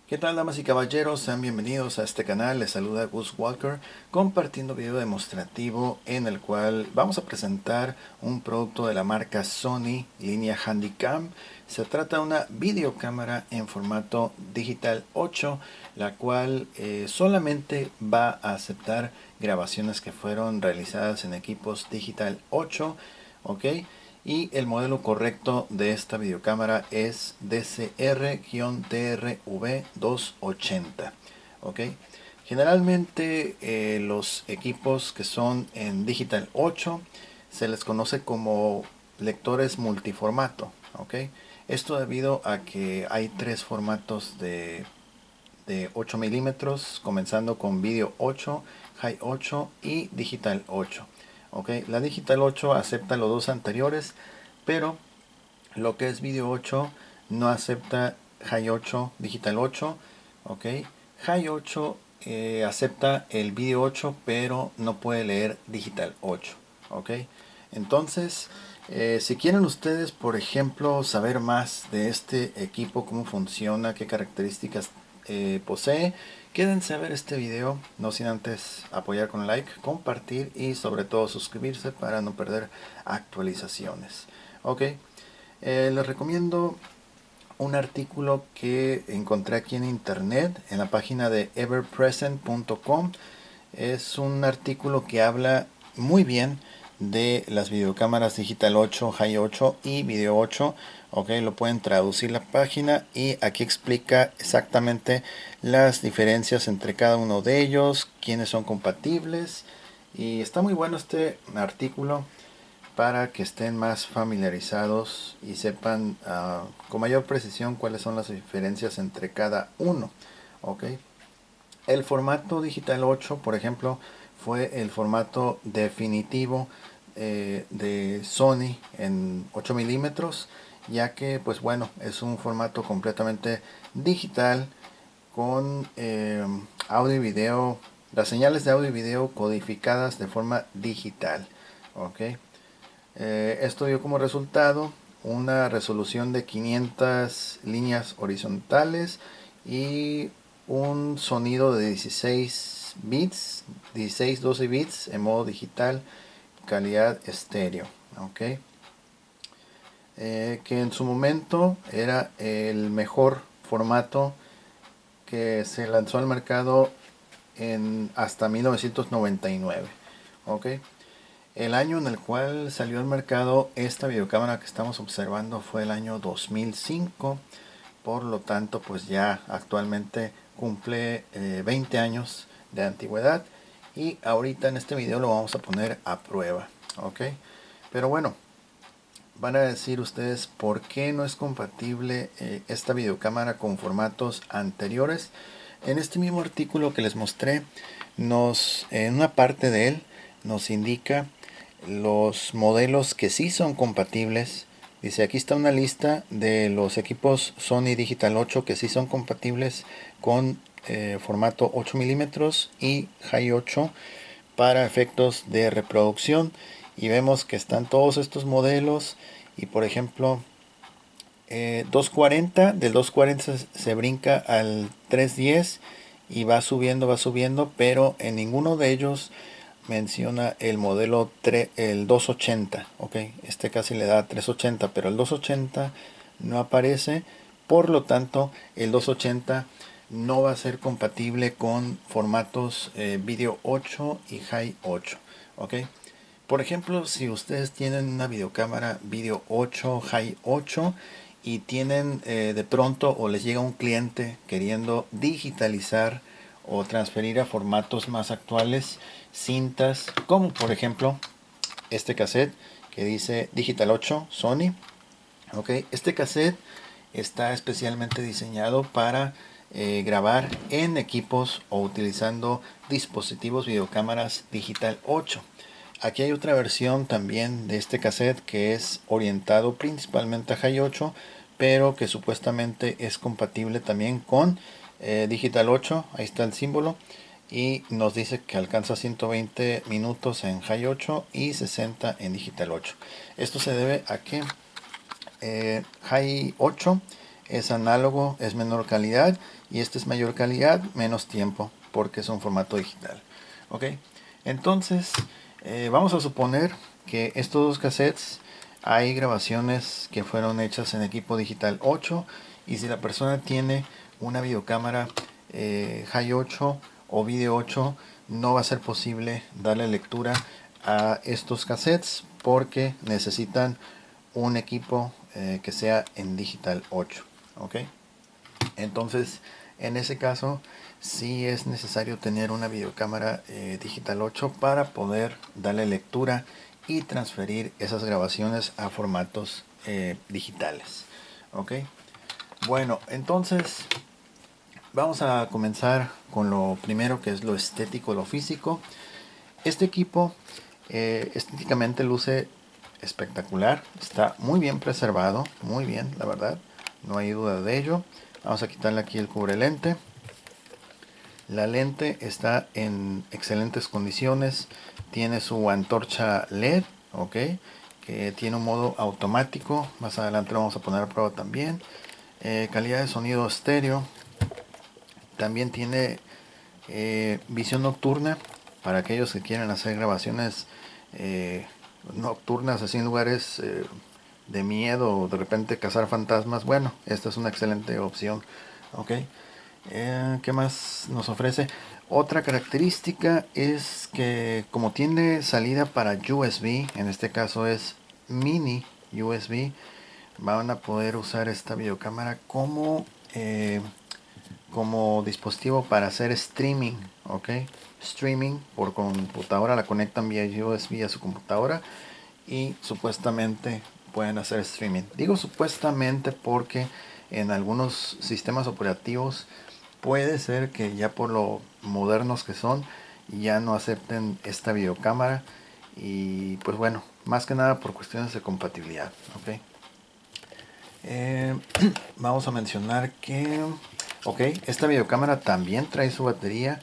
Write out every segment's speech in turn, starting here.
¿Qué tal, damas y caballeros? Sean bienvenidos a este canal. Les saluda Gus Walker compartiendo video demostrativo en el cual vamos a presentar un producto de la marca Sony línea Handycam. Se trata de una videocámara en formato digital 8, la cual solamente va a aceptar grabaciones que fueron realizadas en equipos digital 8, ¿ok? Y el modelo correcto de esta videocámara es DCR-TRV280. ¿Ok? Generalmente los equipos que son en Digital 8 se les conoce como lectores multiformato. ¿Ok? Esto debido a que hay tres formatos de 8 milímetros, comenzando con Video 8, High 8 y Digital 8. ¿Ok? La Digital 8 acepta los dos anteriores, pero lo que es Video 8 no acepta High 8, Digital 8. ¿Ok? High 8 acepta el Video 8, pero no puede leer Digital 8. ¿Ok? Entonces, si quieren ustedes, por ejemplo, saber más de este equipo, cómo funciona, qué características posee, quédense a ver este video, no sin antes apoyar con like, compartir y sobre todo suscribirse para no perder actualizaciones. Ok, les recomiendo un artículo que encontré aquí en internet, en la página de everpresent.com. Es un artículo que habla muy bien de las videocámaras digital 8, high 8 y video 8. Ok, lo pueden traducir la página y aquí explica exactamente las diferencias entre cada uno de ellos, quiénes son compatibles, y está muy bueno este artículo para que estén más familiarizados y sepan con mayor precisión cuáles son las diferencias entre cada uno. ¿Ok? El formato digital 8, por ejemplo, fue el formato definitivo de Sony en 8 milímetros, ya que pues bueno, es un formato completamente digital con audio y video, las señales de audio y video codificadas de forma digital. ¿Ok? Esto dio como resultado una resolución de 500 líneas horizontales y un sonido de 16 bits, 16-12 bits en modo digital, calidad estéreo. ¿Ok? Que en su momento era el mejor formato que se lanzó al mercado en hasta 1999. ¿Ok? El año en el cual salió al mercado esta videocámara que estamos observando fue el año 2005. Por lo tanto, pues ya actualmente cumple 20 años de antigüedad. Y ahorita en este video lo vamos a poner a prueba. ¿Ok? Pero bueno, van a decir ustedes por qué no es compatible esta videocámara con formatos anteriores. En este mismo artículo que les mostré, en una parte de él nos indica los modelos que sí son compatibles. Dice, aquí está una lista de los equipos Sony Digital 8 que sí son compatibles con formato 8 milímetros y High 8 para efectos de reproducción, y vemos que están todos estos modelos. Y por ejemplo 240, del 240 se brinca al 310 y va subiendo, pero en ninguno de ellos menciona el modelo el 280. Ok, este casi le da 380, pero el 280 no aparece. Por lo tanto, el 280 no va a ser compatible con formatos video 8 y high 8. Ok, por ejemplo, si ustedes tienen una videocámara video 8, high 8, y tienen de pronto o les llega un cliente queriendo digitalizar o transferir a formatos más actuales cintas, como por ejemplo este cassette que dice Digital 8 Sony. Ok, este cassette está especialmente diseñado para grabar en equipos o utilizando dispositivos videocámaras Digital 8. Aquí hay otra versión también de este cassette que es orientado principalmente a High 8, pero que supuestamente es compatible también con Digital 8. Ahí está el símbolo y nos dice que alcanza 120 minutos en High 8 y 60 en Digital 8. Esto se debe a que High 8 es análogo, es menor calidad, y este es mayor calidad, menos tiempo, porque es un formato digital. Ok, entonces vamos a suponer que estos dos cassettes hay grabaciones que fueron hechas en equipo digital 8, y si la persona tiene una videocámara High 8 o Video 8, no va a ser posible darle lectura a estos cassettes porque necesitan un equipo que sea en digital 8. ¿Ok? Entonces, en ese caso, sí es necesario tener una videocámara digital 8 para poder darle lectura y transferir esas grabaciones a formatos digitales. ¿Ok? Bueno, entonces vamos a comenzar con lo primero, que es lo estético, lo físico. Este equipo estéticamente luce espectacular, está muy bien preservado, muy bien, la verdad, no hay duda de ello. Vamos a quitarle aquí el cubrelente. La lente está en excelentes condiciones, tiene su antorcha LED, ok, que tiene un modo automático, más adelante lo vamos a poner a prueba también. Calidad de sonido estéreo, también tiene visión nocturna para aquellos que quieren hacer grabaciones nocturnas así en lugares de miedo o de repente cazar fantasmas. Bueno, esta es una excelente opción. Ok, ¿qué más nos ofrece? Otra característica es que como tiene salida para USB, en este caso es mini USB, van a poder usar esta videocámara como dispositivo para hacer streaming, ok, streaming por computadora, la conectan vía USB a su computadora y supuestamente pueden hacer streaming. Digo supuestamente porque en algunos sistemas operativos puede ser que ya por lo modernos que son ya no acepten esta videocámara, y pues bueno, más que nada por cuestiones de compatibilidad. Ok, eh, vamos a mencionar que, ok, esta videocámara también trae su batería,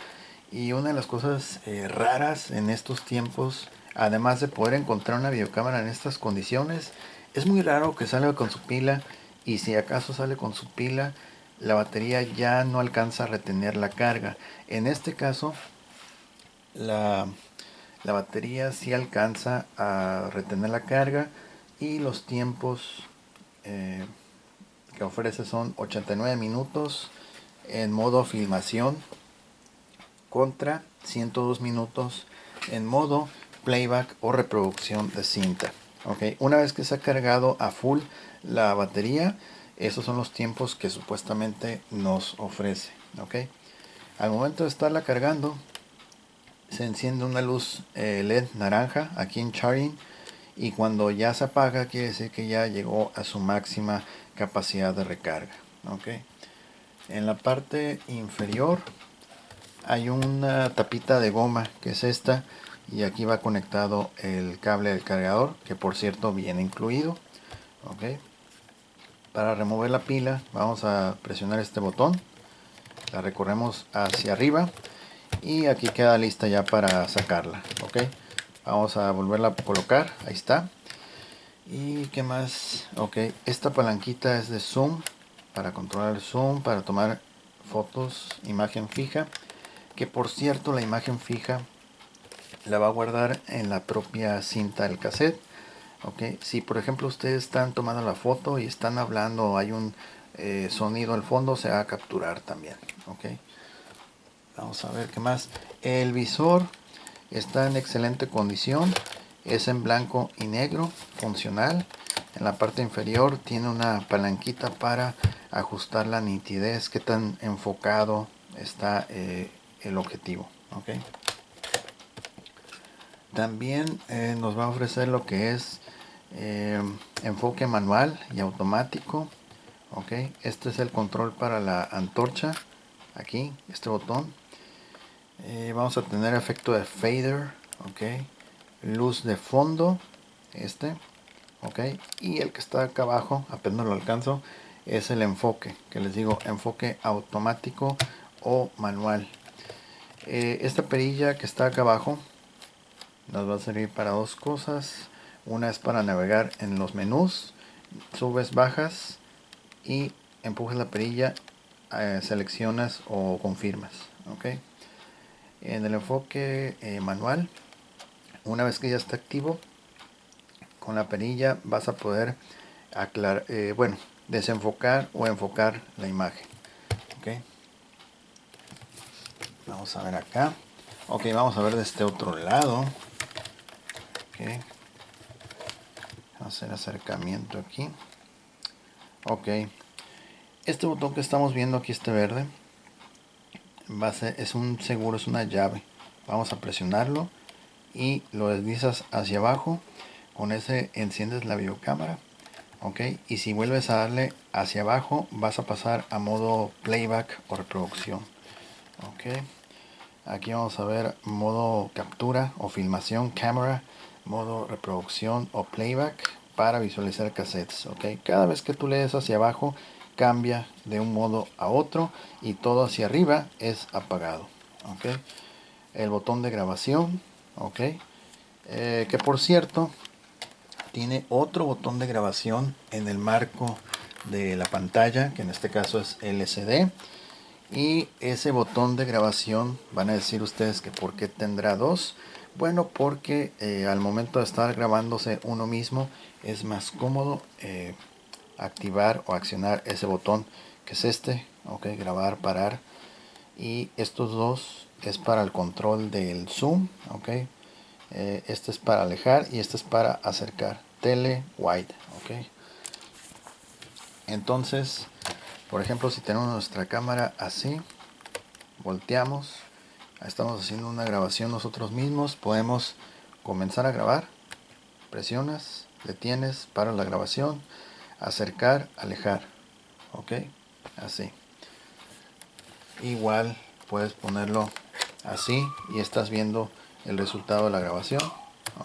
y una de las cosas raras en estos tiempos, además de poder encontrar una videocámara en estas condiciones, es muy raro que salga con su pila, y si acaso sale con su pila, la batería ya no alcanza a retener la carga. En este caso, la, la batería sí alcanza a retener la carga, y los tiempos eh, que ofrece son 89 minutos en modo filmación contra 102 minutos en modo playback o reproducción de cinta. Okay. Una vez que se ha cargado a full la batería, esos son los tiempos que supuestamente nos ofrece. Okay. Al momento de estarla cargando, se enciende una luz LED naranja aquí en charging, y cuando ya se apaga quiere decir que ya llegó a su máxima capacidad de recarga. Okay. En la parte inferior hay una tapita de goma, que es esta, y aquí va conectado el cable del cargador, que por cierto viene incluido. Ok, para remover la pila vamos a presionar este botón, la recorremos hacia arriba y aquí queda lista ya para sacarla. Ok, vamos a volverla a colocar, ahí está. Y qué más, ok, esta palanquita es de zoom, para controlar el zoom, para tomar fotos, imagen fija, que por cierto la imagen fija la va a guardar en la propia cinta del cassette. Ok, si por ejemplo ustedes están tomando la foto y están hablando, hay un sonido al fondo, se va a capturar también. Ok, vamos a ver qué más. El visor está en excelente condición, es en blanco y negro, funcional. En la parte inferior tiene una palanquita para ajustar la nitidez, qué tan enfocado está el objetivo. Okay. También nos va a ofrecer lo que es enfoque manual y automático. Ok, este es el control para la antorcha, aquí, este botón. Vamos a tener efecto de fader, ok, luz de fondo, este, ok, y el que está acá abajo, apenas lo alcanzo, es el enfoque, que les digo, enfoque automático o manual. Esta perilla que está acá abajo nos va a servir para dos cosas. Una es para navegar en los menús, subes, bajas, y empujas la perilla, seleccionas o confirmas. ¿Ok? En el enfoque manual, una vez que ya está activo, con la perilla vas a poder desenfocar o enfocar la imagen. ¿Ok? Vamos a ver acá. Ok, vamos a ver de este otro lado. Ok. Vamos a hacer acercamiento aquí. Ok. Este botón que estamos viendo aquí, este verde, es un seguro, es una llave. Vamos a presionarlo y lo deslizas hacia abajo. Con ese enciendes la videocámara. Ok. Y si vuelves a darle hacia abajo, vas a pasar a modo playback o reproducción. Ok. Aquí vamos a ver modo captura o filmación, cámara, modo reproducción o playback para visualizar cassettes. ¿Ok? Cada vez que tú lees hacia abajo, cambia de un modo a otro y todo hacia arriba es apagado. ¿Ok? El botón de grabación. ¿Ok? Que por cierto, tiene otro botón de grabación en el marco de la pantalla, que en este caso es LCD. Y ese botón de grabación, van a decir ustedes que por qué tendrá dos. Bueno, porque al momento de estar grabándose uno mismo es más cómodo activar o accionar ese botón, que es este. Ok, grabar, parar. Y estos dos es para el control del zoom. Ok, este es para alejar y este es para acercar. Tele wide. Ok, entonces, por ejemplo, si tenemos nuestra cámara así, volteamos, estamos haciendo una grabación nosotros mismos, podemos comenzar a grabar, presionas, detienes, para la grabación, acercar, alejar. Ok, así. Igual puedes ponerlo así y estás viendo el resultado de la grabación.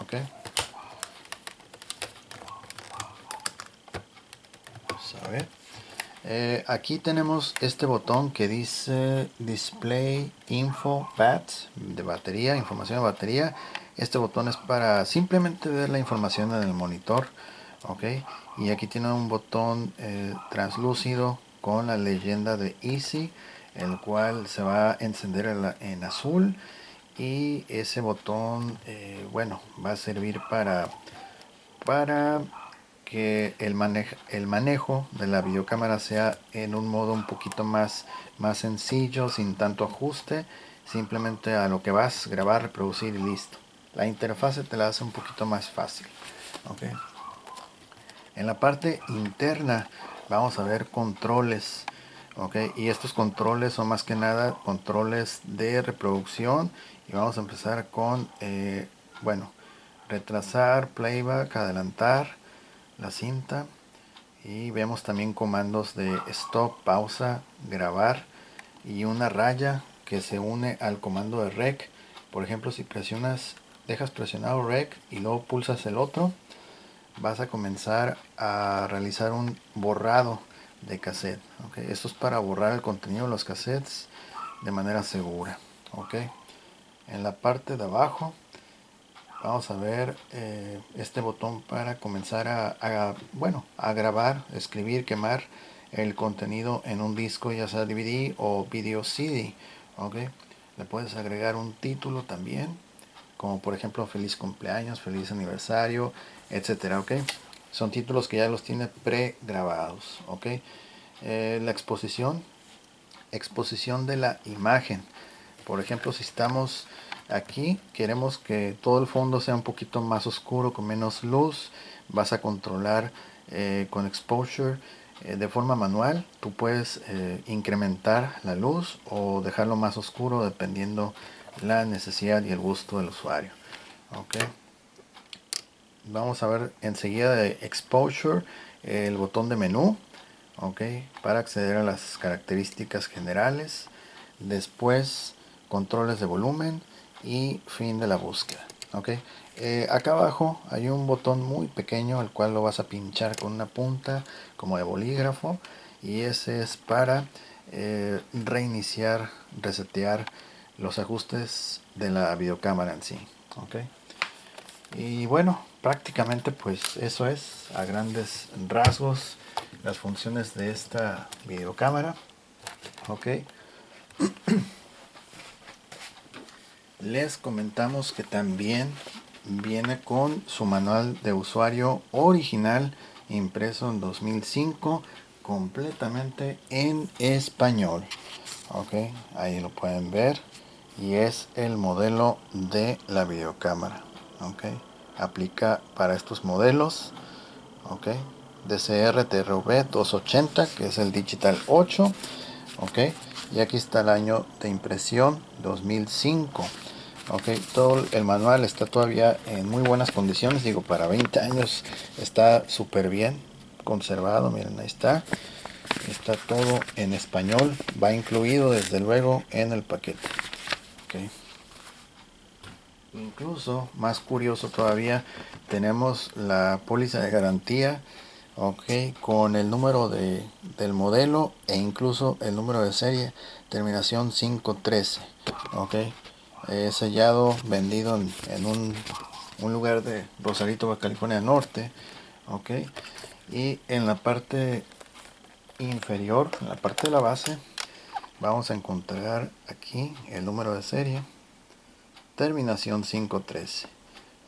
Ok, vamos a ver. Aquí tenemos este botón que dice Display Info BAT, de batería, información de batería. Este botón es para simplemente ver la información en el monitor. Ok, y aquí tiene un botón translúcido con la leyenda de Easy, el cual se va a encender en azul. Y ese botón, bueno, va a servir para que el manejo de la videocámara sea en un modo un poquito más sencillo, sin tanto ajuste, simplemente a lo que vas, grabar, reproducir y listo. La interfaz te la hace un poquito más fácil. Okay. En la parte interna vamos a ver controles. Okay. Y estos controles son más que nada controles de reproducción. Y vamos a empezar con, bueno, retrasar, playback, adelantar la cinta. Y vemos también comandos de stop, pausa, grabar y una raya que se une al comando de rec. Por ejemplo, si dejas presionado rec y luego pulsas el otro, vas a comenzar a realizar un borrado de cassette. ¿Okay? Esto es para borrar el contenido de los cassettes de manera segura. ¿Okay? En la parte de abajo vamos a ver este botón para comenzar a grabar, escribir, quemar el contenido en un disco, ya sea DVD o video CD. ¿Okay? Le puedes agregar un título también, como por ejemplo feliz cumpleaños, feliz aniversario, etcétera. ¿Okay? Son títulos que ya los tiene pregrabados. ¿Okay? La exposición de la imagen. Por ejemplo, si estamos aquí, queremos que todo el fondo sea un poquito más oscuro, con menos luz. Vas a controlar con exposure de forma manual. Tú puedes incrementar la luz o dejarlo más oscuro dependiendo la necesidad y el gusto del usuario. Okay. Vamos a ver enseguida de exposure el botón de menú. Okay, para acceder a las características generales, después controles de volumen y fin de la búsqueda. Okay. Acá abajo hay un botón muy pequeño el cual lo vas a pinchar con una punta como de bolígrafo y ese es para reiniciar, resetear los ajustes de la videocámara en sí. Okay. Y bueno, prácticamente pues eso es a grandes rasgos las funciones de esta videocámara. Ok, les comentamos que también viene con su manual de usuario original, impreso en 2005, completamente en español. Ok, ahí lo pueden ver, y es el modelo de la videocámara. Ok, aplica para estos modelos. Ok, DCR TRV 280, que es el Digital 8. Ok, y aquí está el año de impresión, 2005. Ok, todo el manual está todavía en muy buenas condiciones, digo, para 20 años está súper bien conservado. Miren, ahí está todo en español, va incluido desde luego en el paquete. Okay. Incluso más curioso todavía, tenemos la póliza de garantía, ok, con el número del modelo e incluso el número de serie, terminación 513. Ok, sellado, vendido en un lugar de Rosarito, California Norte. Ok, y en la parte inferior, en la parte de la base, vamos a encontrar aquí el número de serie, terminación 513.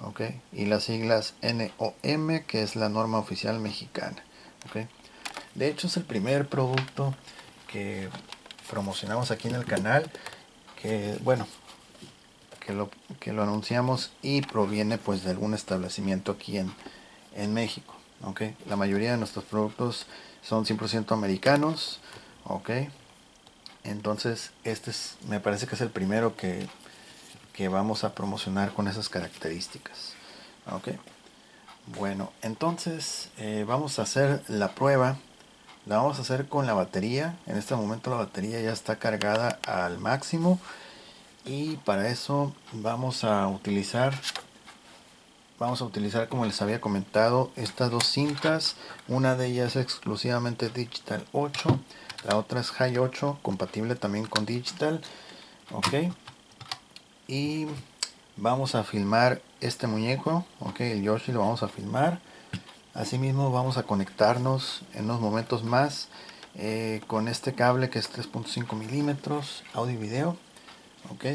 Ok, y las siglas NOM, que es la norma oficial mexicana. Ok, de hecho es el primer producto que promocionamos aquí en el canal, que bueno, que lo, que lo anunciamos y proviene pues de algún establecimiento aquí en México. Ok, la mayoría de nuestros productos son 100% americanos. Ok, entonces me parece que es el primero que vamos a promocionar con esas características. Ok, bueno, entonces vamos a hacer la prueba. La vamos a hacer con la batería. En este momento la batería ya está cargada al máximo, y para eso vamos a utilizar como les había comentado, estas dos cintas. Una de ellas es exclusivamente Digital 8, la otra es High 8, compatible también con Digital. Ok, y vamos a filmar este muñeco. Ok, el Yoshi lo vamos a filmar. Asimismo vamos a conectarnos en unos momentos más con este cable que es 3.5 milímetros, audio y video. Ok,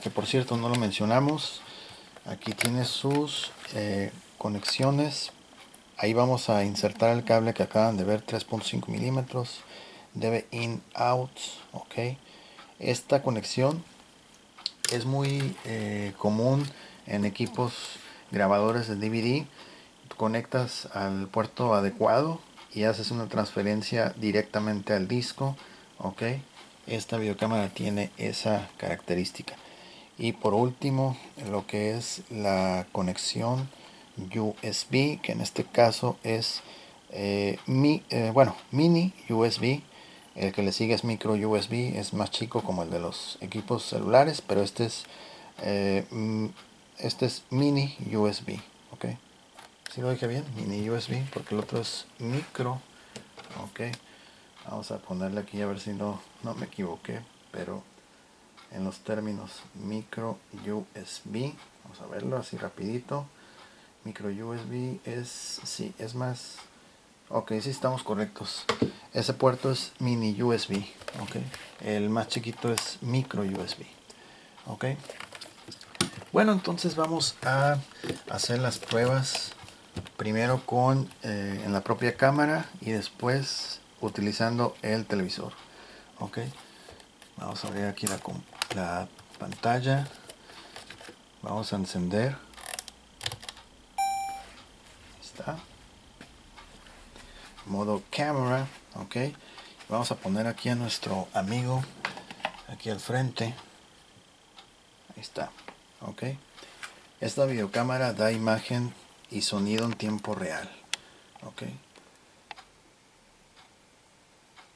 que por cierto no lo mencionamos, aquí tiene sus conexiones. Ahí vamos a insertar el cable que acaban de ver, 3.5 milímetros, debe in out. Ok, esta conexión es muy común en equipos grabadores de DVD. Conectas al puerto adecuado y haces una transferencia directamente al disco. Ok, esta videocámara tiene esa característica. Y por último, lo que es la conexión USB, que en este caso es mini USB. El que le sigue es micro USB, es más chico como el de los equipos celulares, pero eh, mm, este es mini USB. Ok, si lo dije bien, mini USB, porque el otro es micro. Ok, vamos a ponerle aquí a ver si no me equivoqué, pero en los términos micro USB, vamos a verlo así rapidito. Micro USB sí, es más. Ok, sí estamos correctos. Ese puerto es mini USB. Ok, el más chiquito es micro USB. Ok, bueno, entonces vamos a hacer las pruebas primero en la propia cámara y después utilizando el televisor. Ok, vamos a abrir aquí la pantalla, vamos a encender. Ahí está, modo cámara. Ok, vamos a poner aquí a nuestro amigo aquí al frente. Ahí está. Ok, esta videocámara da imagen y sonido en tiempo real. Ok,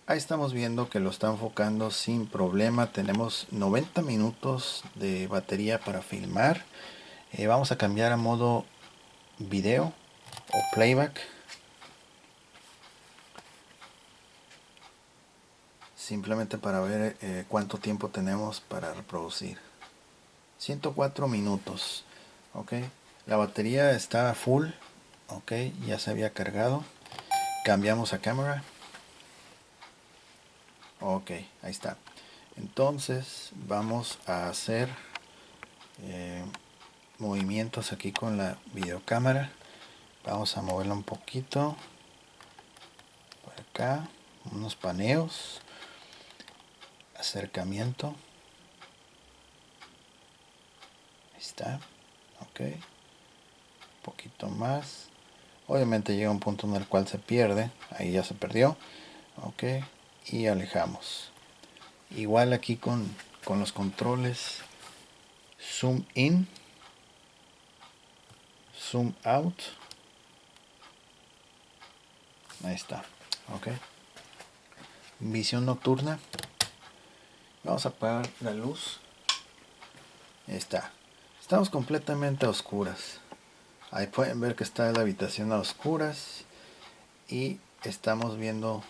ahí estamos viendo que lo está enfocando sin problema. Tenemos 90 minutos de batería para filmar. Vamos a cambiar a modo video o playback, simplemente para ver cuánto tiempo tenemos para reproducir. 104 minutos. Ok, la batería está full. Ok, ya se había cargado. Cambiamos a cámara. Ok, ahí está. Entonces vamos a hacer movimientos aquí con la videocámara. Vamos a moverla un poquito por acá, unos paneos, acercamiento. Ahí está. Ok, un poquito más. Obviamente llega un punto en el cual se pierde, ahí ya se perdió. Ok, y alejamos. Igual aquí con los controles, zoom in, zoom out. Ahí está. Ok, visión nocturna. Vamos a apagar la luz. Ahí está. Estamos completamente a oscuras. Ahí pueden ver que está la habitación a oscuras y estamos viendo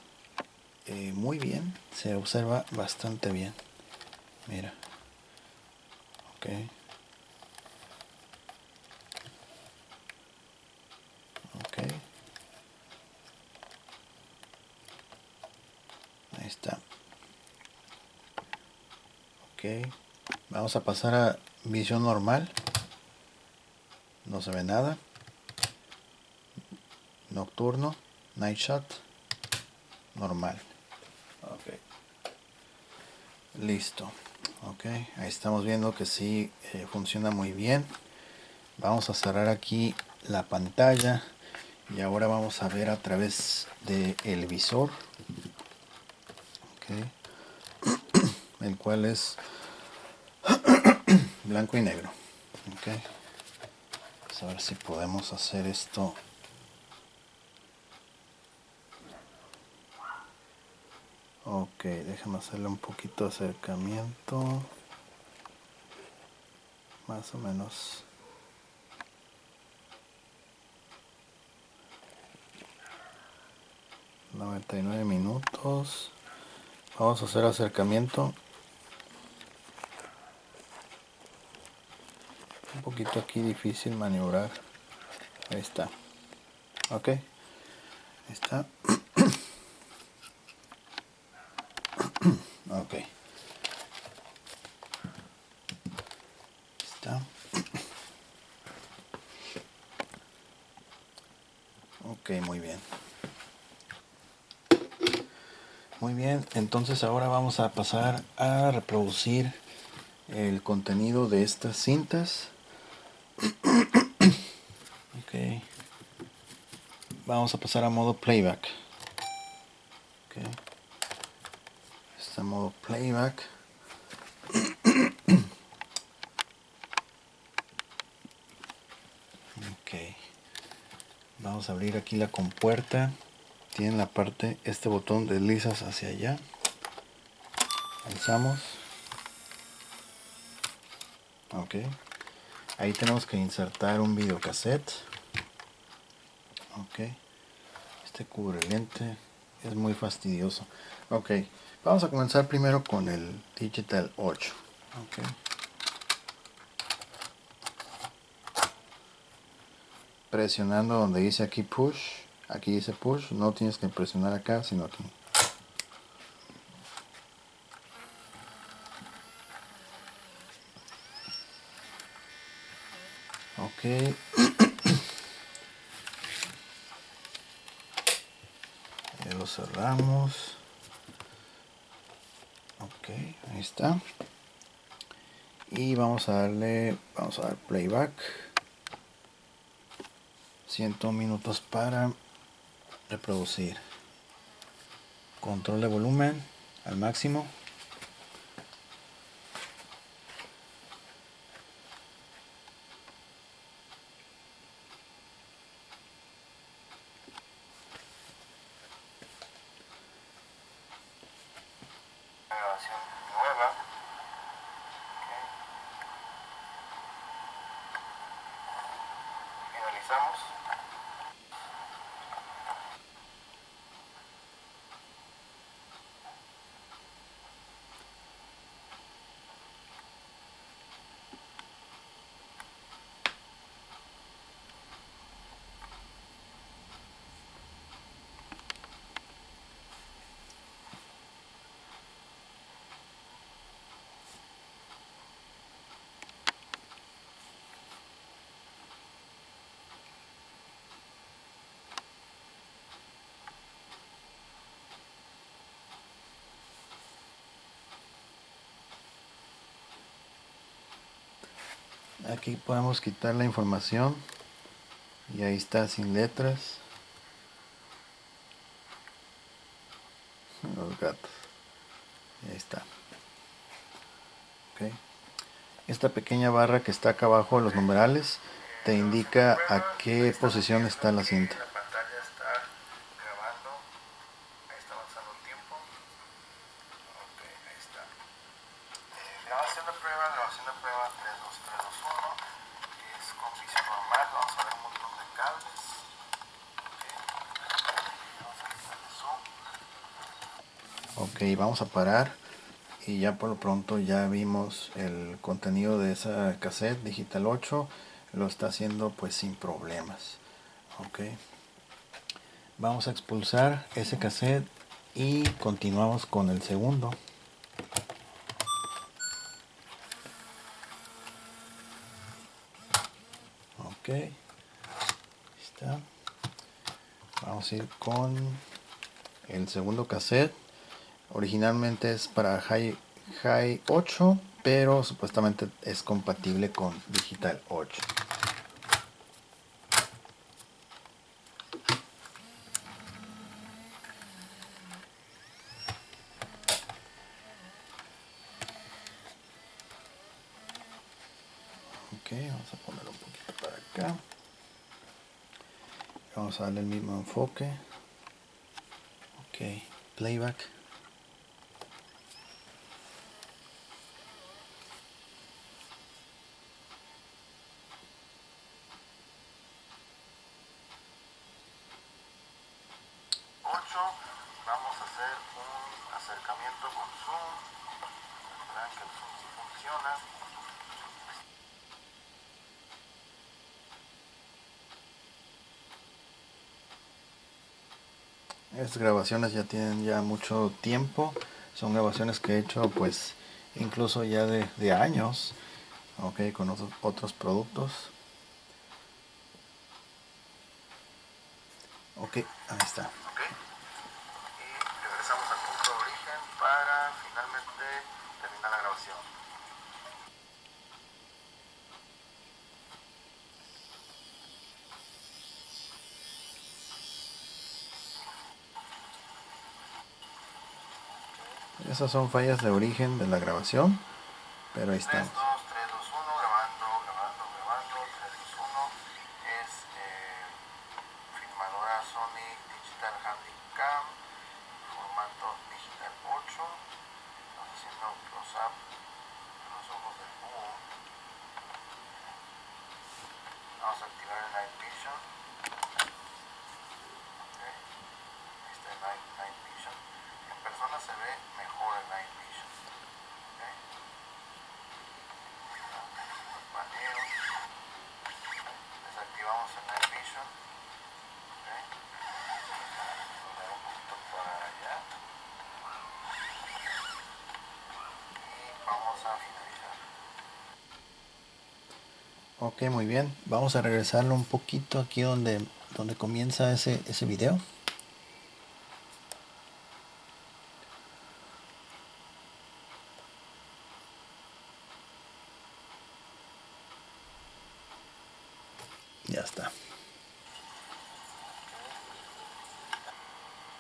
muy bien. Se observa bastante bien. Mira. Ok. Ok. Ahí está. Ok. Vamos a pasar a visión normal. No se ve nada. Nocturno. Night shot. Normal. Ok. Listo. Ok. Ahí estamos viendo que sí funciona muy bien. Vamos a cerrar aquí la pantalla. Y ahora vamos a ver a través del visor. Ok. El cual es blanco y negro. Ok. Vamos a ver si podemos hacer esto. Ok, déjame hacerle un poquito de acercamiento. Más o menos. $99. Vamos a hacer acercamiento. Un poquito aquí difícil maniobrar. Ahí está. Ok. Ahí está. Ok. Ahí está. Ok, muy bien. Muy bien, entonces ahora vamos a pasar a reproducir el contenido de estas cintas. Ok. Vamos a pasar a modo playback. Ok. Está en modo playback. Ok. Vamos a abrir aquí la compuerta. Tiene la parte, este botón deslizas hacia allá. Alzamos. Ok. Ahí tenemos que insertar un videocassette. Ok. Este cubre lente es muy fastidioso. Ok. Vamos a comenzar primero con el Digital 8. Ok. Presionando donde dice aquí push. Aquí dice push. No tienes que presionar acá, sino aquí. Ok. Ya lo cerramos. Ok, ahí está. Y vamos a dar playback. 100 minutos para reproducir. Control de volumen al máximo. Grabación nueva. Finalizamos. Aquí podemos quitar la información y ahí está sin letras. Los gatos. Ahí está. Okay. Esta pequeña barra que está acá abajo, los numerales, te indica a qué posición está la cinta. La pantalla está grabando, ahí está avanzando el tiempo. Ok, ahí está. Grabación de prueba 3, 2, 3, 2, 1. Es con visión normal, vamos a ver un montón de cables. Okay. Vamos a quitar el zoom. Ok, vamos a parar. Y ya por lo pronto ya vimos el contenido de esa cassette Digital 8. Lo está haciendo pues sin problemas. Ok. Vamos a expulsar ese cassette y continuamos con el segundo. Ok. Está. Vamos a ir con el segundo cassette. Originalmente es para Hi 8, pero supuestamente es compatible con Digital 8. Ok, vamos a ponerlo un poquito para acá. Vamos a darle el mismo enfoque. Ok, playback. Vamos a hacer un acercamiento con zoom. Verán que el zoom sí funciona. Estas grabaciones ya tienen ya mucho tiempo. Son grabaciones que he hecho pues incluso ya de años. Ok, con otros productos. Ok, ahí está. Okay. Y regresamos al punto de origen para finalmente terminar la grabación. Esas son fallas de origen de la grabación, pero ahí 3, estamos. 2, 3, 2, 1, grabando, 3, 2, 1. Es filmadora Sony Digital Handycam, formato Digital 8. Estamos haciendo un close-up de los ojos del búho. Vamos a activar el Night Vision. Okay. Ahí está el Night Vision. En persona se ve mejor el Night Vision. Okay. El paneo. Desactivamos el Night Vision. Okay. Mover un poquito para allá. Y vamos a finalizar. Ok, muy bien. Vamos a regresarlo un poquito aquí donde comienza ese video. Ya está.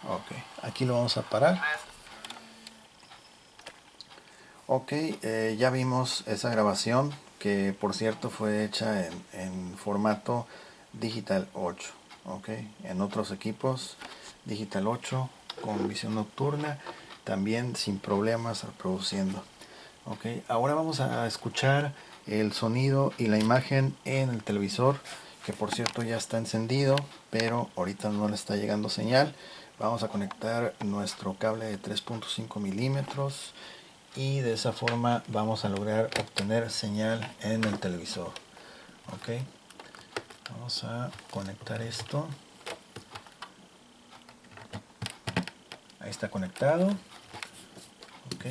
Ok, aquí lo vamos a parar. Ok, ya vimos esa grabación que por cierto fue hecha en formato Digital 8. Ok, en otros equipos Digital 8 con visión nocturna, también sin problemas reproduciendo. Ok, ahora vamos a escuchar el sonido y la imagen en el televisor, que por cierto ya está encendido, pero ahorita no le está llegando señal. Vamos a conectar nuestro cable de 3.5 milímetros y de esa forma vamos a lograr obtener señal en el televisor. Ok, vamos a conectar esto. Ahí está conectado. Ok,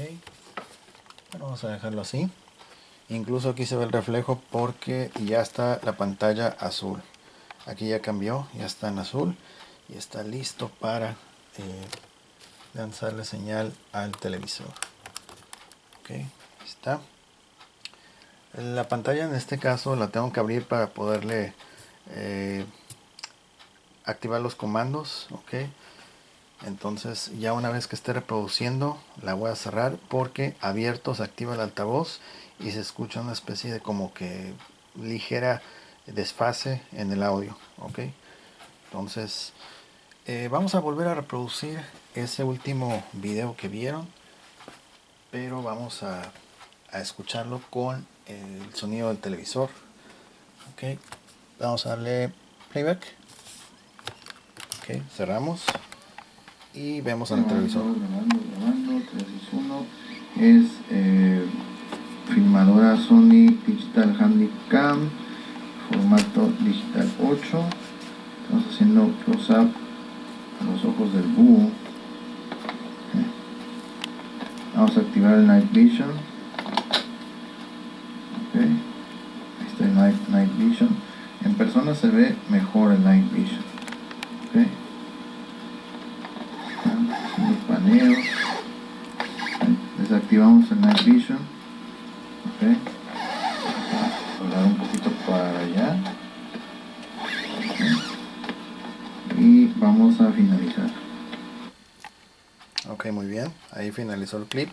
bueno, vamos a dejarlo así. Incluso aquí se ve el reflejo porque ya está la pantalla azul. Aquí ya cambió, ya está en azul y está listo para lanzarle señal al televisor. Ok, ahí está. La pantalla en este caso la tengo que abrir para poderle activar los comandos, ok. Entonces ya una vez que esté reproduciendo la voy a cerrar, porque abierto se activa el altavoz y se escucha una especie de como que ligera desfase en el audio, ok. Entonces vamos a volver a reproducir ese último video que vieron, pero vamos a escucharlo con el sonido del televisor, ok. Vamos a darle playback, ok, cerramos y vemos en el televisor. Grabando, 3, 2, 1. Es filmadora Sony Digital Handycam, formato digital 8. Estamos haciendo close-up a los ojos del búho. Vamos a activar el Night Vision. Okay. Ahí está el Night Vision. En persona se ve mejor el Night Vision. Okay. Haciendo paneos. Desactivamos el Night Vision. Okay. Doblar un poquito para allá. Okay. Y vamos a finalizar. Ok, muy bien. Ahí finalizó el clip.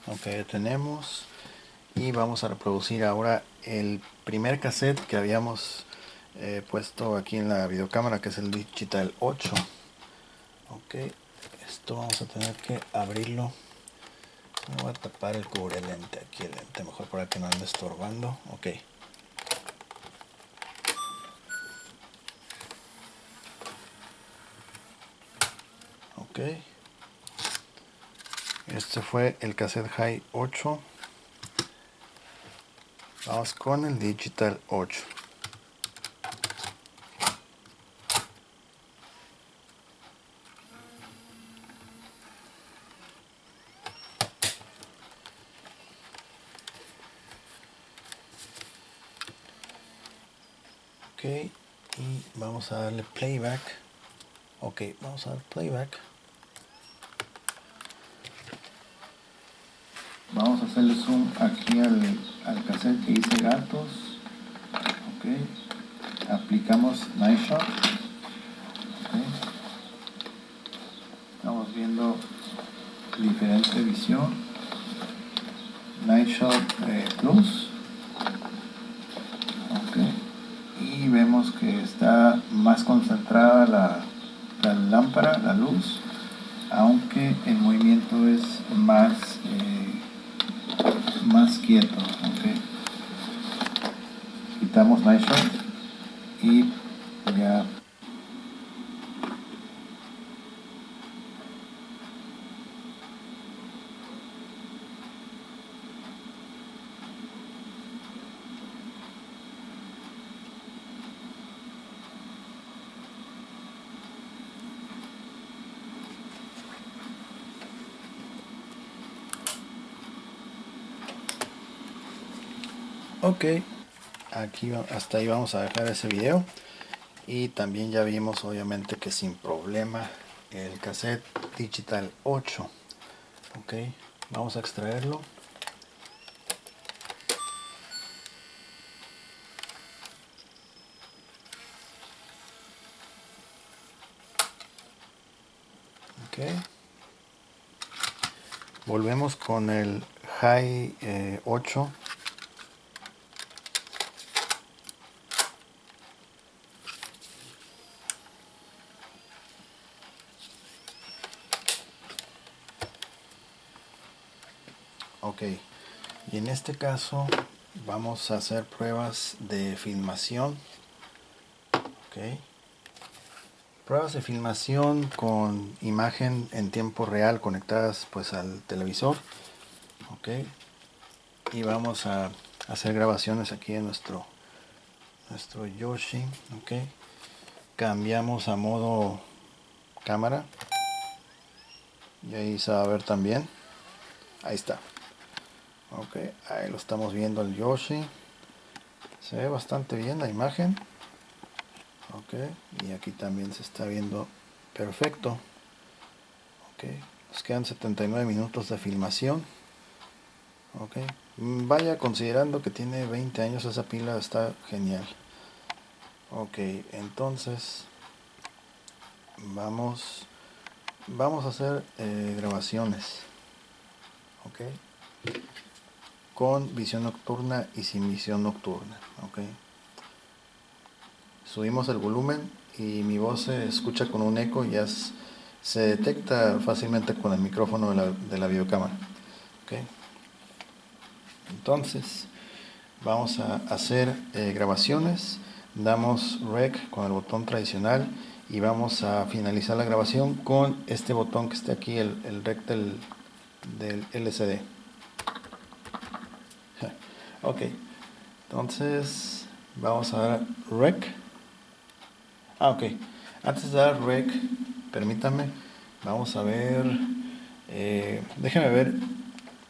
Ok, tenemos. Y vamos a reproducir ahora el primer cassette que habíamos puesto aquí en la videocámara, que es el Digital 8. Ok, esto vamos a tener que abrirlo. Me voy a tapar el cubrelente aquí, el lente, mejor para que no ande estorbando. Ok. Ok. Este fue el cassette High 8. Vamos con el Digital 8. Ok, y vamos a darle playback. Ok, vamos a dar playback. Vamos a hacerle zoom aquí al cassette que dice gatos. Ok, aplicamos Night Shot. Okay. Estamos viendo diferente visión. Night Shot Plus. Okay. Y vemos que está más concentrada la lámpara, la luz, aunque el movimiento es más quieto. Okay. Quitamos Night Shot y ya. Ok, aquí hasta ahí vamos a dejar ese video. Y también ya vimos obviamente que sin problema el cassette Digital 8. Ok, vamos a extraerlo. Ok, volvemos con el High 8. Ok, y en este caso vamos a hacer pruebas de filmación. Ok, pruebas de filmación con imagen en tiempo real conectadas pues al televisor. Ok, y vamos a hacer grabaciones aquí en nuestro Yoshi. Ok, cambiamos a modo cámara y ahí se va a ver también. Ahí está. Ok, ahí lo estamos viendo el Yoshi. Se ve bastante bien la imagen. Ok, y aquí también se está viendo perfecto. Ok, nos quedan 79 minutos de filmación. Ok, vaya, considerando que tiene 20 años, esa pila está genial. Ok, entonces vamos a hacer grabaciones. Ok, con visión nocturna y sin visión nocturna. Ok, subimos el volumen y mi voz se escucha con un eco, ya se detecta fácilmente con el micrófono de la videocámara. Okay. Entonces vamos a hacer grabaciones, damos Rec con el botón tradicional y vamos a finalizar la grabación con este botón que está aquí, el Rec del LCD. Ok, entonces vamos a dar Rec. Ok, antes de dar Rec, permítame, vamos a ver, déjame ver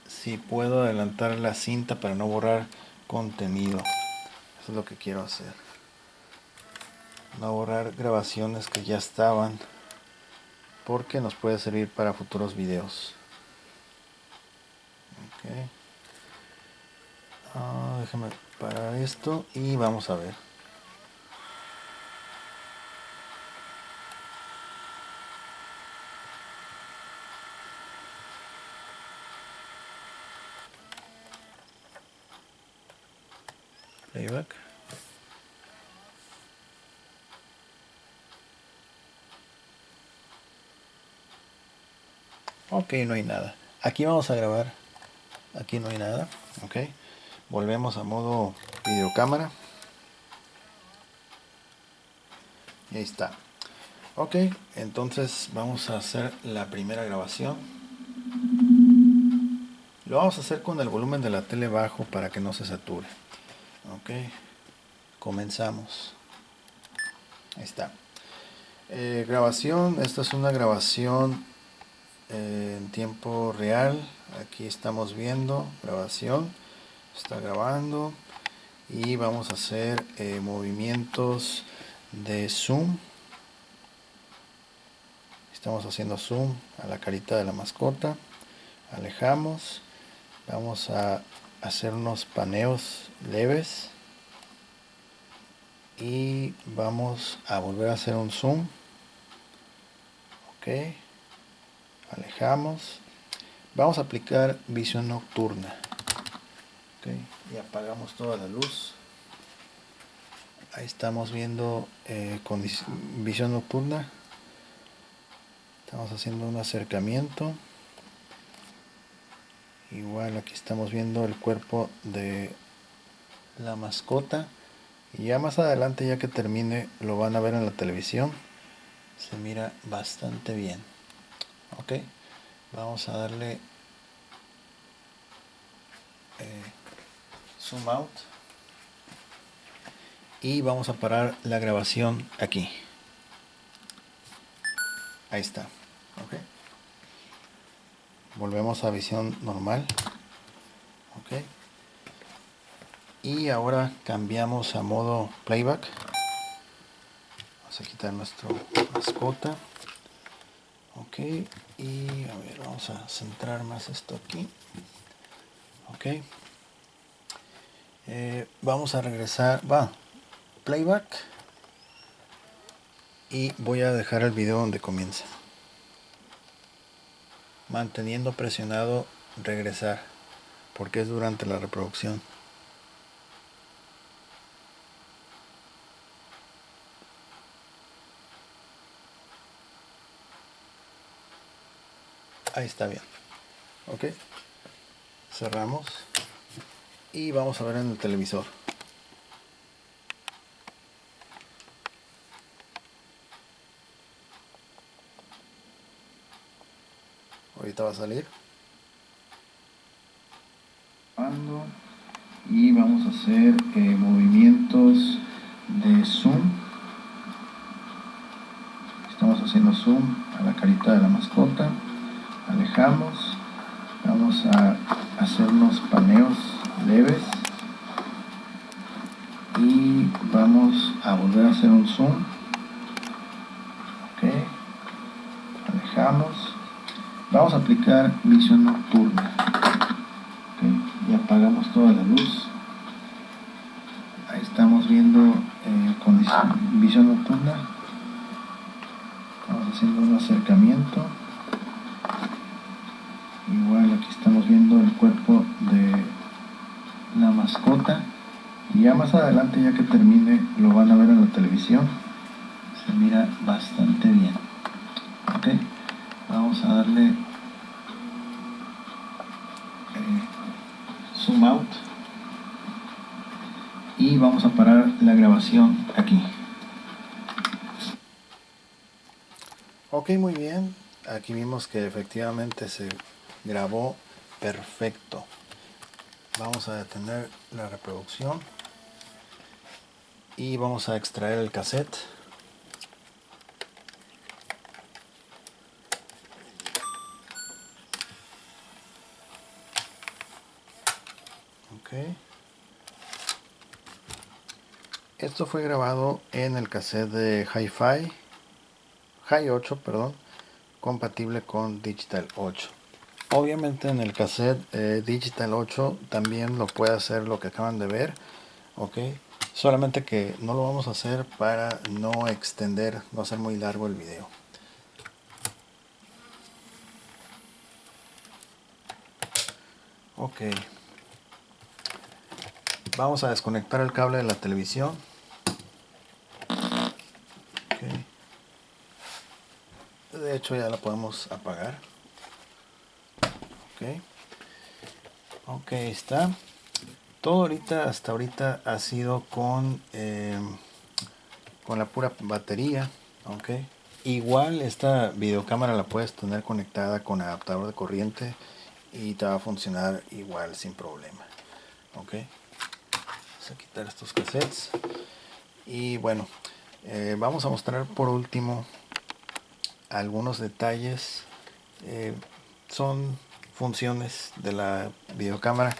si puedo adelantar la cinta para no borrar contenido. Eso es lo que quiero hacer. No borrar grabaciones que ya estaban, porque nos puede servir para futuros videos. Okay. Déjame parar esto y vamos a ver. Playback. Ok, no hay nada. Aquí vamos a grabar. Aquí no hay nada. Ok. Volvemos a modo videocámara. Y ahí está. Ok, entonces vamos a hacer la primera grabación. Lo vamos a hacer con el volumen de la tele bajo para que no se sature. Ok, comenzamos. Ahí está. Grabación, esta es una grabación en tiempo real. Aquí estamos viendo grabación, está grabando y vamos a hacer movimientos de zoom. Estamos haciendo zoom a la carita de la mascota, alejamos, vamos a hacer unos paneos leves y vamos a volver a hacer un zoom. Ok, alejamos, vamos a aplicar visión nocturna. Okay. Y apagamos toda la luz. Ahí estamos viendo con visión nocturna. Estamos haciendo un acercamiento. Igual aquí estamos viendo el cuerpo de la mascota. Y ya más adelante, ya que termine, lo van a ver en la televisión. Se mira bastante bien. Ok. Vamos a darle zoom out. Y vamos a parar la grabación aquí. Ahí está. Ok. Volvemos a visión normal. Ok. Y ahora cambiamos a modo playback. Vamos a quitar nuestro mascota. Ok. Y a ver, vamos a centrar más esto aquí. Ok. Vamos a regresar. Playback. Y voy a dejar el video donde comienza. Manteniendo presionado regresar, porque es durante la reproducción. Ahí está bien. Ok. Cerramos. Y vamos a ver en el televisor. Ahorita va a salir. Y vamos a hacer movimientos de zoom. Estamos haciendo zoom a la carita de la mascota. Alejamos. Vamos a hacer unos paneos leves. Y vamos a volver a hacer un zoom. Ok, alejamos, vamos a aplicar visión nocturna. Okay, y apagamos toda la luz. Ahí estamos viendo con visión nocturna. Estamos haciendo un acercamiento. Igual aquí estamos viendo el cuerpo de la mascota. Y ya más adelante, ya que termine, lo van a ver en la televisión. Se mira bastante bien. Ok, vamos a darle zoom out y vamos a parar la grabación aquí. Ok, muy bien. Aquí vimos que efectivamente se grabó perfecto. Vamos a detener la reproducción y vamos a extraer el cassette. Ok. Esto fue grabado en el cassette de Hi 8, perdón, compatible con Digital 8. Obviamente en el cassette Digital 8 también lo puede hacer lo que acaban de ver, ok, solamente que no lo vamos a hacer para no extender, no hacer muy largo el video. Ok, vamos a desconectar el cable de la televisión. Okay. De hecho ya la podemos apagar. Ok, ok, está. Todo ahorita, hasta ahorita ha sido con la pura batería. Ok, igual esta videocámara la puedes tener conectada con adaptador de corriente y te va a funcionar igual sin problema. Ok, vamos a quitar estos cassettes y bueno, vamos a mostrar por último algunos detalles. Son funciones de la videocámara.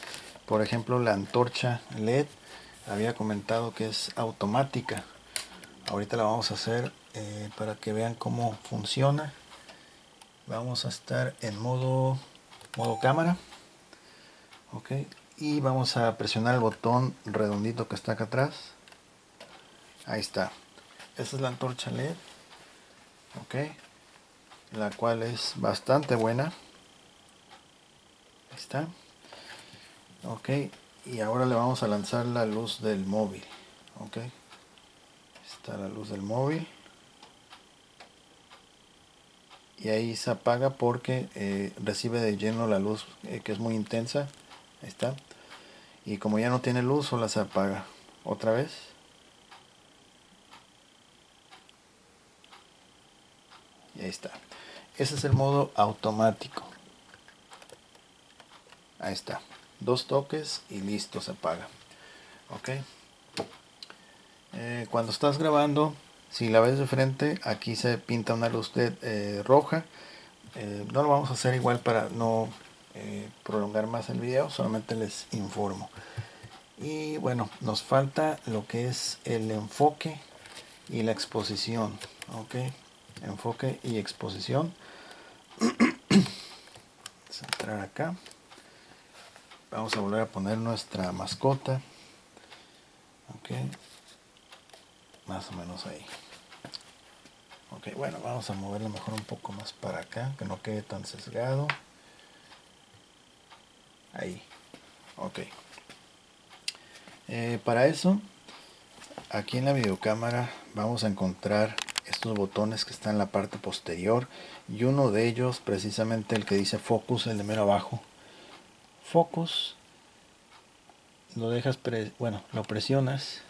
Por ejemplo, la antorcha LED había comentado que es automática. Ahorita la vamos a hacer para que vean cómo funciona. Vamos a estar en modo cámara. Ok, y vamos a presionar el botón redondito que está acá atrás. Ahí está. Esta es la antorcha LED. Ok, la cual es bastante buena. Ahí está. Ok, y ahora le vamos a lanzar la luz del móvil. Ok, está la luz del móvil y ahí se apaga porque recibe de lleno la luz que es muy intensa. Ahí está, y como ya no tiene luz, solo se apaga otra vez. Y ahí está. Ese es el modo automático. Ahí está, 2 toques y listo, se apaga. Ok, cuando estás grabando, si la ves de frente, aquí se pinta una luz roja. No lo vamos a hacer igual para no prolongar más el video, solamente les informo. Y bueno, nos falta lo que es el enfoque y la exposición. Ok, enfoque y exposición. Centrar acá. Vamos a volver a poner nuestra mascota. Ok, más o menos ahí. Ok, bueno, vamos a moverlo mejor un poco más para acá, que no quede tan sesgado. Ahí. Ok. Para eso, aquí en la videocámara vamos a encontrar estos botones que están en la parte posterior y uno de ellos precisamente el que dice Focus, el de mero abajo. Focus, lo dejas, lo presionas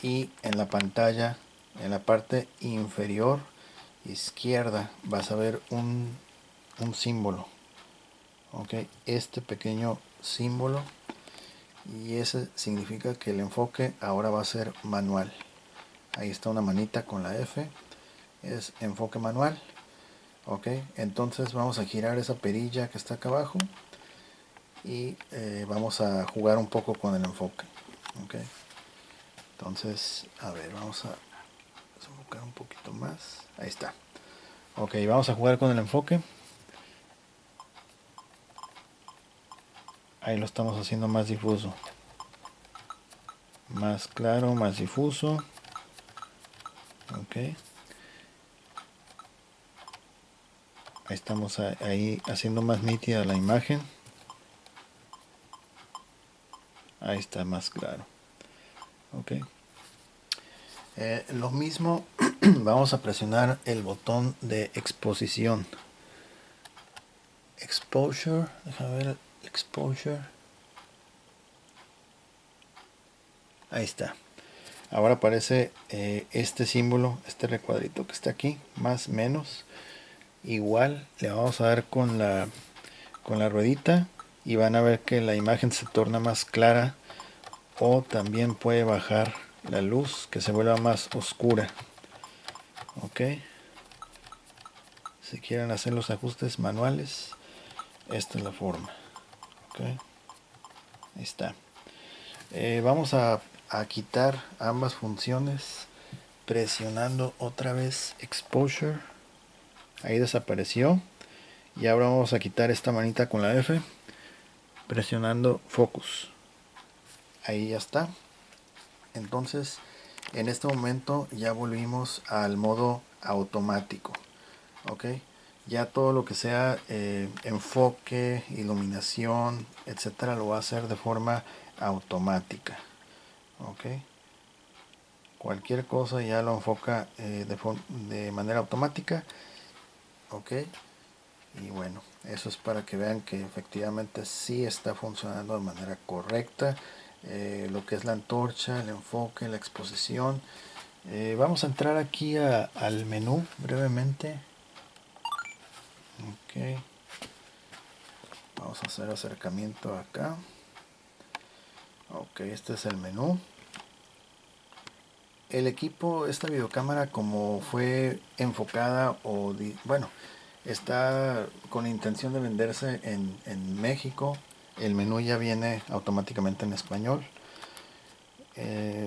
y en la pantalla, en la parte inferior izquierda, vas a ver un símbolo. Ok, este pequeño símbolo, y ese significa que el enfoque ahora va a ser manual. Ahí está una manita con la F, es enfoque manual. Ok, entonces vamos a girar esa perilla que está acá abajo y vamos a jugar un poco con el enfoque. Ok, Entonces, a ver, vamos a enfocar un poquito más. Ahí está. Ok, vamos a jugar con el enfoque. Ahí lo estamos haciendo más difuso. Más claro, más difuso. Ok. Ahí estamos ahí haciendo más nítida la imagen. Ahí está más claro. Ok. Lo mismo, vamos a presionar el botón de exposición. Exposure, déjame ver el exposure. Ahí está. Ahora aparece este símbolo, este recuadrito que está aquí, más menos. Igual le vamos a dar con la ruedita y van a ver que la imagen se torna más clara, o también puede bajar la luz, que se vuelva más oscura. Ok. Si quieren hacer los ajustes manuales, esta es la forma. Ok. Ahí está. Vamos a quitar ambas funciones presionando otra vez exposure. Ahí desapareció. Y ahora vamos a quitar esta manita con la F presionando focus. Ahí ya está. Entonces en este momento ya volvimos al modo automático. Ok. Ya todo lo que sea enfoque, iluminación, etcétera, lo va a hacer de forma automática. Ok. Cualquier cosa ya lo enfoca de manera automática. Ok. Y bueno, eso es para que vean que efectivamente sí está funcionando de manera correcta. Lo que es la antorcha, el enfoque, la exposición. Vamos a entrar aquí al menú brevemente. Ok. Vamos a hacer acercamiento acá. Ok, este es el menú. El equipo, esta videocámara, como fue enfocada bueno, está con intención de venderse en México. El menú ya viene automáticamente en español.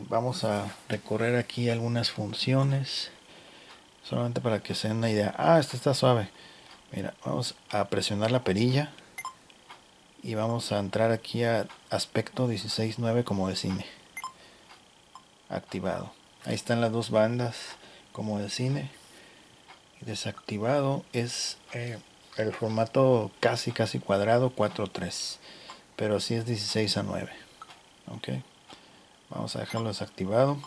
Vamos a recorrer aquí algunas funciones, solamente para que se den una idea. Esta está suave. Mira, vamos a presionar la perilla y vamos a entrar aquí a aspecto 16:9 como de cine. Activado. Ahí están las dos bandas como de cine. Y desactivado es el formato casi cuadrado 4:3, pero sí es 16:9. Ok, vamos a dejarlo desactivado.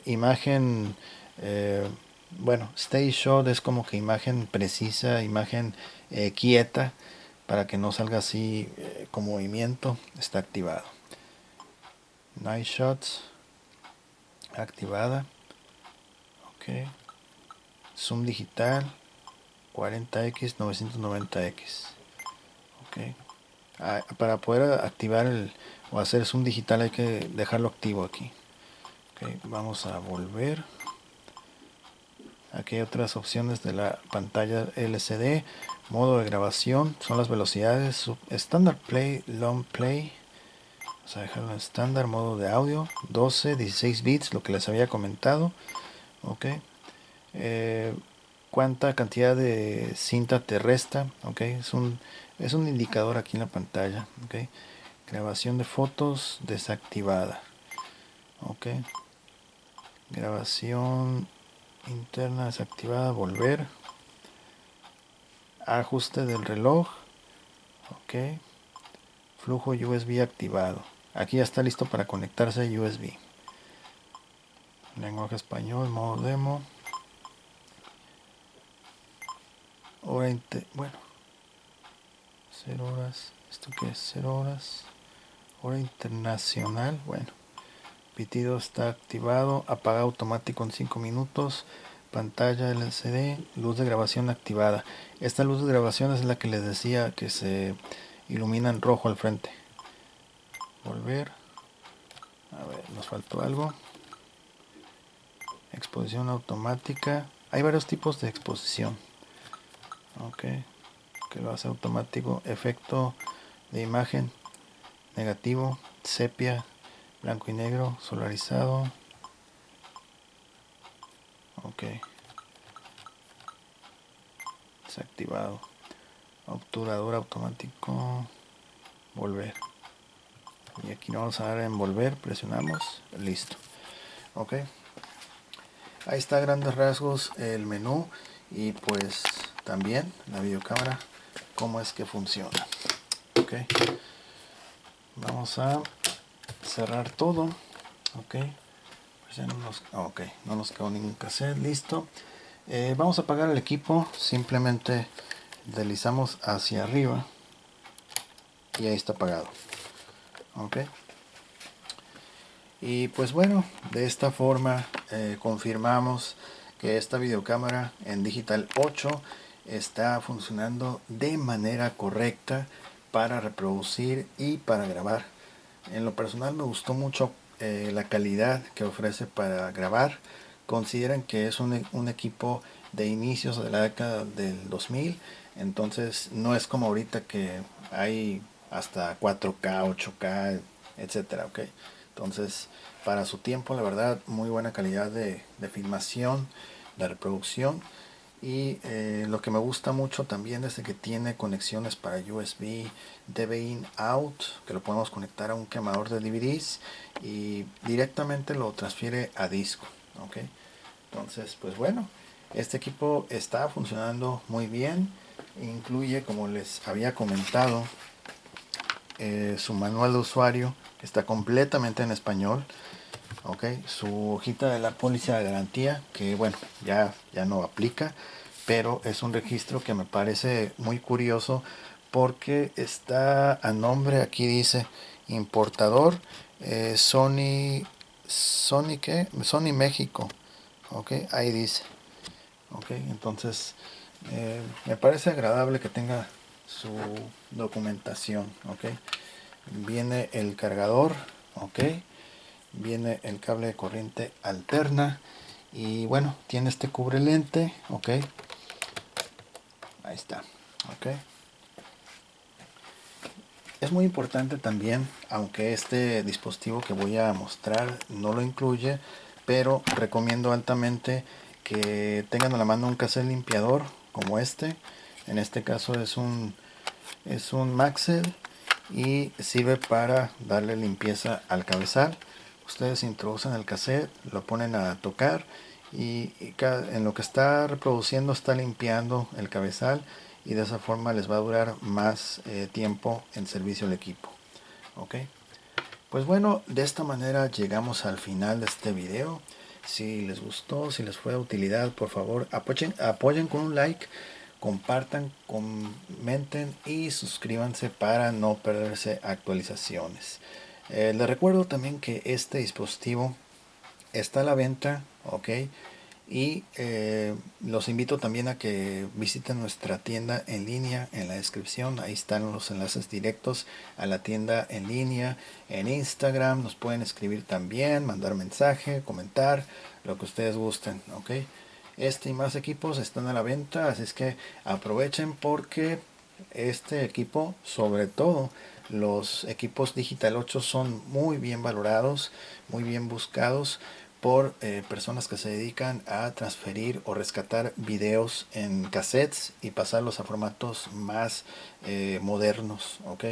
Imagen, bueno, stay shot es como que imagen precisa, imagen quieta, para que no salga así con movimiento. Está activado. Night shots activada. Ok. Zoom digital 40x 990x. Ok. Para poder activar o hacer zoom digital hay que dejarlo activo aquí. Okay. Vamos a volver. Aquí hay otras opciones de la pantalla LCD. Modo de grabación son las velocidades. Standard play, long play. Vamos a dejarlo en estándar. Modo de audio 12, 16 bits, lo que les había comentado. Ok. Cuánta cantidad de cinta te resta. Ok. Es un indicador aquí en la pantalla. Ok. Grabación de fotos desactivada. Ok. Grabación interna desactivada. Volver. Ajuste del reloj. Ok. Flujo USB activado. Aquí ya está listo para conectarse a USB. Lenguaje español, modo demo. Hora bueno. 0 horas. ¿Esto qué es? 0 horas. Hora internacional. Bueno. Pitido está activado. Apaga automático en 5 minutos. Pantalla LCD. Luz de grabación activada. Esta luz de grabación es la que les decía que se ilumina en rojo al frente. Volver. A ver, nos faltó algo. Exposición automática. Hay varios tipos de exposición. Ok. Que lo hace automático. Efecto de imagen negativo. Sepia. blanco y negro, solarizado. Ok, desactivado. Obturador automático, volver. Y aquí no vamos a dar en volver, presionamos, listo. Ok, ahí está a grandes rasgos el menú y pues también la videocámara, cómo es que funciona. Ok, vamos a cerrar todo. Ok, pues ya no nos quedó ningún cassette, listo. Vamos a apagar el equipo, simplemente deslizamos hacia arriba y ahí está apagado. Ok, y pues bueno, de esta forma confirmamos que esta videocámara en Digital 8 está funcionando de manera correcta para reproducir y para grabar. En lo personal me gustó mucho la calidad que ofrece para grabar. Consideran que es un equipo de inicios de la década del 2000, entonces no es como ahorita que hay hasta 4K, 8K, etcétera, ¿ok? Entonces, para su tiempo, la verdad, muy buena calidad de filmación, de reproducción. Y lo que me gusta mucho también es de que tiene conexiones para USB, DV in out, que lo podemos conectar a un quemador de DVDs y directamente lo transfiere a disco. ¿Ok? Entonces, pues bueno, este equipo está funcionando muy bien. Incluye, como les había comentado, su manual de usuario, que está completamente en español. Ok, su hojita de la póliza de garantía, que bueno, ya no aplica, pero es un registro que me parece muy curioso porque está a nombre, aquí dice importador Sony México. Ok, ahí dice. Ok, entonces me parece agradable que tenga su documentación. Ok, viene el cargador. Ok, viene el cable de corriente alterna y bueno, tiene este cubre lente. Ok, ahí está. Ok, es muy importante también, aunque este dispositivo que voy a mostrar no lo incluye, pero recomiendo altamente que tengan a la mano un cassette limpiador como este. En este caso es un Maxell y sirve para darle limpieza al cabezal. Ustedes introducen el cassette, lo ponen a tocar y en lo que está reproduciendo está limpiando el cabezal y de esa forma les va a durar más tiempo en servicio el equipo. Ok, pues bueno, de esta manera llegamos al final de este video. Si les gustó, si les fue de utilidad, por favor apoyen con un like, compartan, comenten y suscríbanse para no perderse actualizaciones. Les recuerdo también que este dispositivo está a la venta, ok, y los invito también a que visiten nuestra tienda en línea. En la descripción ahí están los enlaces directos a la tienda en línea. En Instagram nos pueden escribir también, mandar mensaje, comentar, lo que ustedes gusten. Ok, este y más equipos están a la venta, así es que aprovechen porque este equipo, sobre todo los equipos Digital 8, son muy bien valorados, muy bien buscados por personas que se dedican a transferir o rescatar videos en cassettes y pasarlos a formatos más modernos, ¿ok?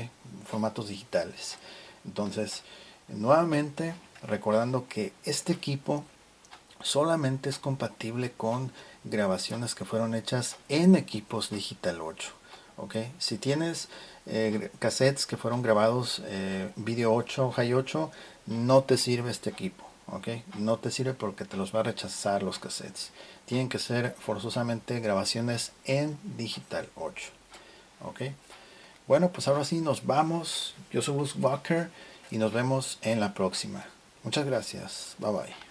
Formatos digitales. Entonces, nuevamente, recordando que este equipo solamente es compatible con grabaciones que fueron hechas en equipos Digital 8. ¿Ok? Si tienes cassettes que fueron grabados Video 8, High 8, no te sirve este equipo. ¿Ok? No te sirve porque te los va a rechazar los cassettes. Tienen que ser forzosamente grabaciones en Digital 8. ¿Ok? Bueno, pues ahora sí nos vamos. Yo soy Gus Walker y nos vemos en la próxima. Muchas gracias. Bye bye.